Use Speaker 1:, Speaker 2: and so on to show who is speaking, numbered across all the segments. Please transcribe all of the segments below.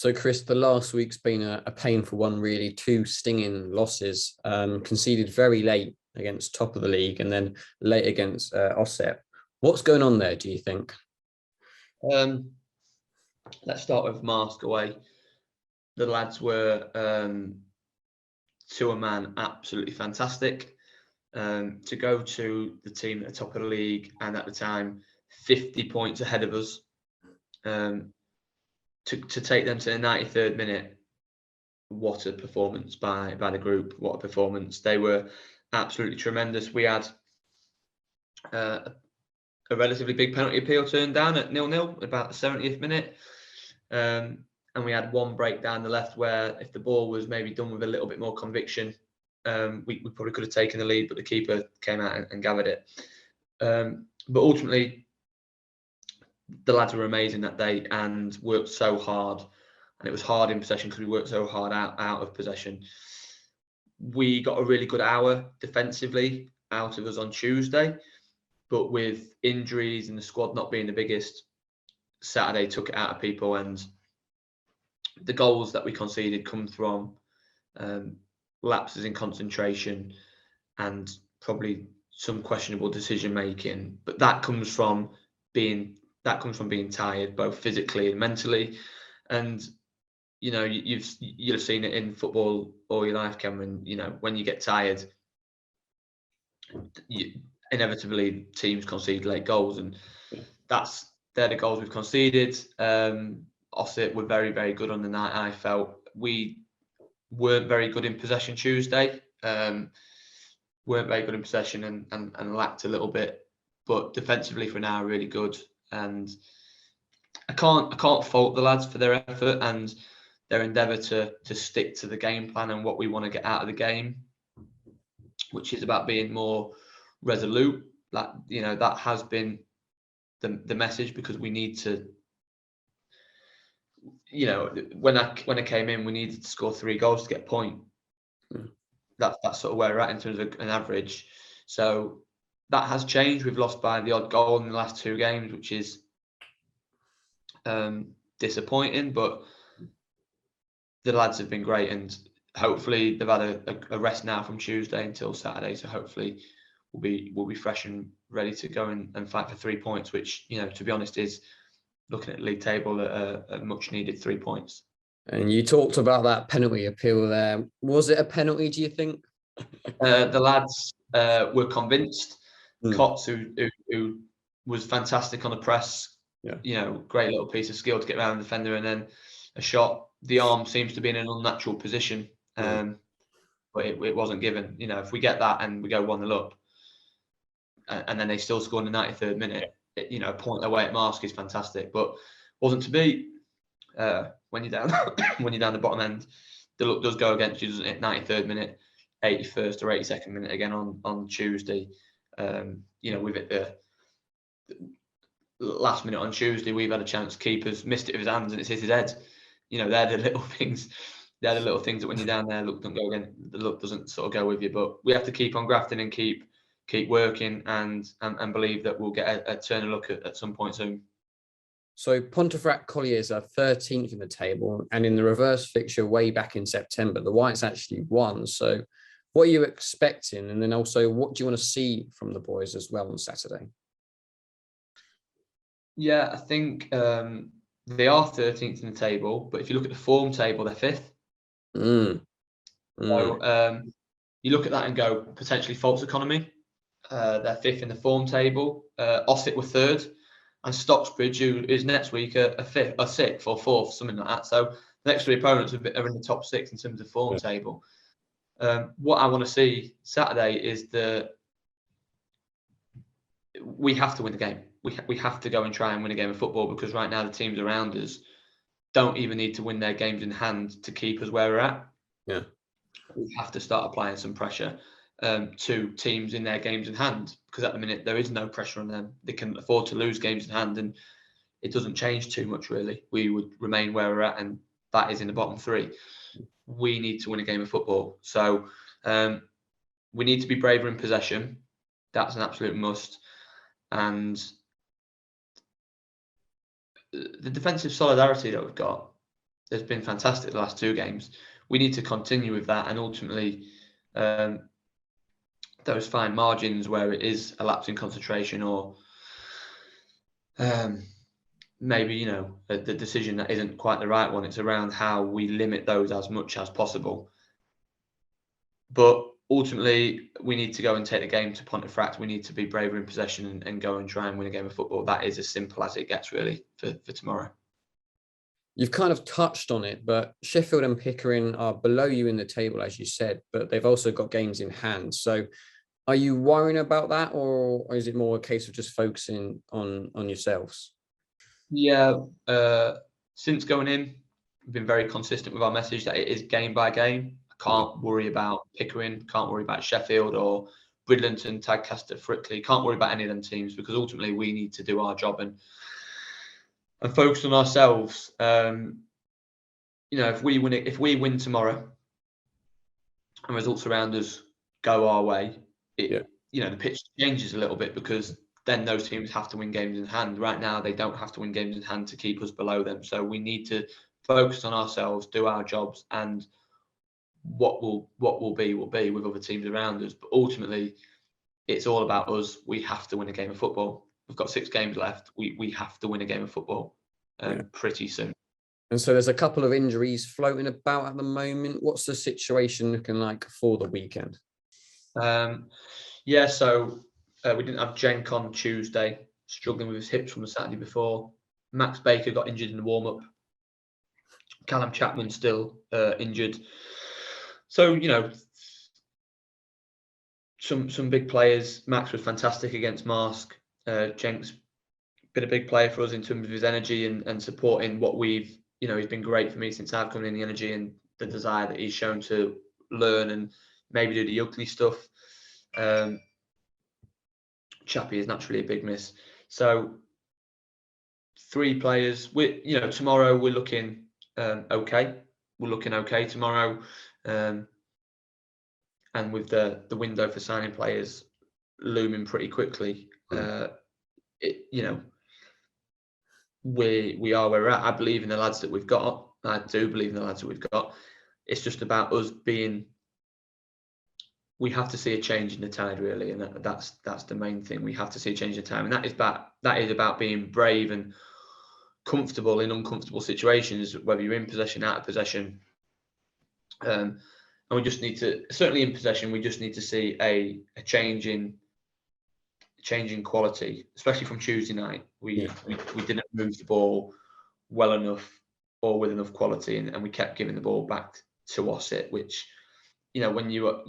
Speaker 1: So, Chris, the last week's been a painful one, really. Two stinging losses, conceded very late against top of the league and then late against Ossett. What's going on there, do you think?
Speaker 2: Let's start with Mask away. The lads were, to a man, absolutely fantastic. To go to the team at the top of the league and at the time 50 points ahead of us, to take them to the 93rd minute, what a performance by the group. What a performance. They were absolutely tremendous. We had a relatively big penalty appeal turned down at 0-0 about the 70th minute. And we had one break down the left where if the ball was maybe done with a little bit more conviction, we probably could have taken the lead, but the keeper came out and gathered it. But ultimately, the lads were amazing that day and worked so hard. And it was hard in possession because we worked so hard out of possession. We got a really good hour defensively out of us on Tuesday, but with injuries and the squad not being the biggest, Saturday took it out of people, and the goals that we conceded come from lapses in concentration and probably some questionable decision making. But that comes from being tired, both physically and mentally. And you know, you'll have seen it in football all your life, Cameron. You know, when you get tired, inevitably teams concede late goals, and they're the goals we've conceded. Ossett were very, very good on the night. I felt we weren't very good in possession Tuesday. Weren't very good in possession and lacked a little bit, but defensively for now really good. And I can't fault the lads for their effort and their endeavour to stick to the game plan and what we want to get out of the game, which is about being more resolute. That, you know, that has been the message, because we need to, you know, when I came in, we needed to score 3 goals to get a point. That's sort of where we're at in terms of an average. So that has changed. We've lost by the odd goal in the last 2 games, which is disappointing, but the lads have been great, and hopefully they've had a rest now from Tuesday until Saturday. So hopefully we'll be fresh and ready to go and fight for 3 points, which, you know, to be honest, is looking at the league table a much needed 3 points.
Speaker 1: And you talked about that penalty appeal there. Was it a penalty, do you think?
Speaker 2: The lads were convinced. Cots, who was fantastic on the press, you know, great little piece of skill to get around the defender, and then a shot. The arm seems to be in an unnatural position, but it wasn't given. You know, if we get that and we go 1-0 up, and then they still score in the 93rd minute, you know, a point away at Mask is fantastic, but wasn't to be. When you're down when you're down the bottom end, the luck does go against you, doesn't it? 93rd minute, 81st or 82nd minute again on Tuesday. You know, we've hit the last minute on Tuesday, we've had a chance. Keeper's missed it with his hands and it's hit his head. You know, they're the little things. They're the little things that when you're down there, luck don't go again. The luck doesn't sort of go with you. But we have to keep on grafting and keep working and believe that we'll get a turn of luck at some point soon.
Speaker 1: So Pontefract Collieries are 13th in the table, and in the reverse fixture way back in September, the Whites actually won. So what are you expecting? And then also, what do you want to see from the boys as well on Saturday?
Speaker 2: Yeah, I think they are 13th in the table, but if you look at the form table, they're 5th. So you look at that and go, potentially false economy. They're 5th in the form table. Ossett were 3rd. And Stocksbridge, who is next week, a 5th, a 6th or 4th, something like that. So the next 3 opponents are in the top 6 in terms of form table. What I want to see Saturday is we have to win the game. We have to go and try and win a game of football, because right now the teams around us don't even need to win their games in hand to keep us where we're at.
Speaker 1: Yeah,
Speaker 2: we have to start applying some pressure to teams in their games in hand, because at the minute there is no pressure on them. They can afford to lose games in hand, and it doesn't change too much really. We would remain where we're at, and that is in the bottom 3. We need to win a game of football, so we need to be braver in possession. That's an absolute must. And the defensive solidarity that we've got, has been fantastic the last 2 games. We need to continue with that, and ultimately those fine margins where it is a lapse in concentration, or maybe the decision that isn't quite the right one. It's around how we limit those as much as possible. But ultimately, we need to go and take the game to Pontefract. We need to be braver in possession and go and try and win a game of football. That is as simple as it gets, really, for tomorrow.
Speaker 1: You've kind of touched on it, but Sheffield and Pickering are below you in the table, as you said, but they've also got games in hand. So are you worrying about that, or is it more a case of just focusing on yourselves?
Speaker 2: Yeah, since going in, we've been very consistent with our message that it is game by game. I can't worry about Pickering, can't worry about Sheffield or Bridlington, Tadcaster, Frickley. Can't worry about any of them teams, because ultimately we need to do our job and focus on ourselves. If we win tomorrow and results around us go our way, the pitch changes a little bit, because then those teams have to win games in hand. Right now, they don't have to win games in hand to keep us below them. So we need to focus on ourselves, do our jobs, and what will be with other teams around us. But ultimately, it's all about us. We have to win a game of football. We've got 6 games left. We have to win a game of football pretty soon.
Speaker 1: And so there's a couple of injuries floating about at the moment. What's the situation looking like for the weekend?
Speaker 2: So we didn't have Cenk on Tuesday, struggling with his hips from the Saturday before. Max Baker got injured in the warm-up. Callum Chapman still injured. So, some big players. Max was fantastic against Marsk. Cenk's been a big player for us in terms of his energy and supporting what we've, he's been great for me since I've come in, the energy and the desire that he's shown to learn and maybe do the ugly stuff. Chappie is naturally a big miss. So 3 players. Tomorrow we're looking okay. We're looking okay tomorrow. And with the window for signing players looming pretty quickly, we are where we're at. I believe in the lads that we've got. I do believe in the lads that we've got. It's just about us being. We have to see a change in the tide, really, and that's the main thing. We have to see a change in the tide, and that is about being brave and comfortable in uncomfortable situations, whether you're in possession, out of possession. And we just need to, certainly in possession, we just need to see a change in quality, especially from Tuesday night. We didn't move the ball well enough or with enough quality, and we kept giving the ball back to Ossett, which, when you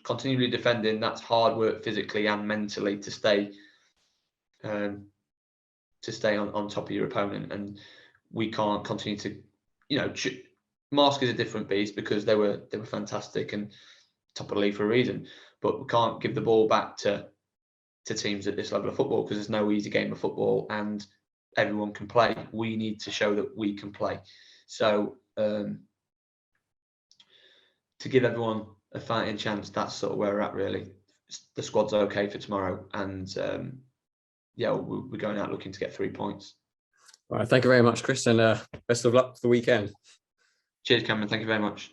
Speaker 2: continually defending, that's hard work physically and mentally to stay on top of your opponent. And we can't continue to, Marsk is a different beast because they were fantastic and top of the league for a reason, but we can't give the ball back to teams at this level of football, because there's no easy game of football and everyone can play. We need to show that we can play. So to give everyone a fighting chance, that's sort of where we're at, really. The squad's okay for tomorrow, and we're going out looking to get 3 points.
Speaker 1: All right, thank you very much, Chris, and best of luck for the weekend.
Speaker 2: Cheers, Cameron. Thank you very much.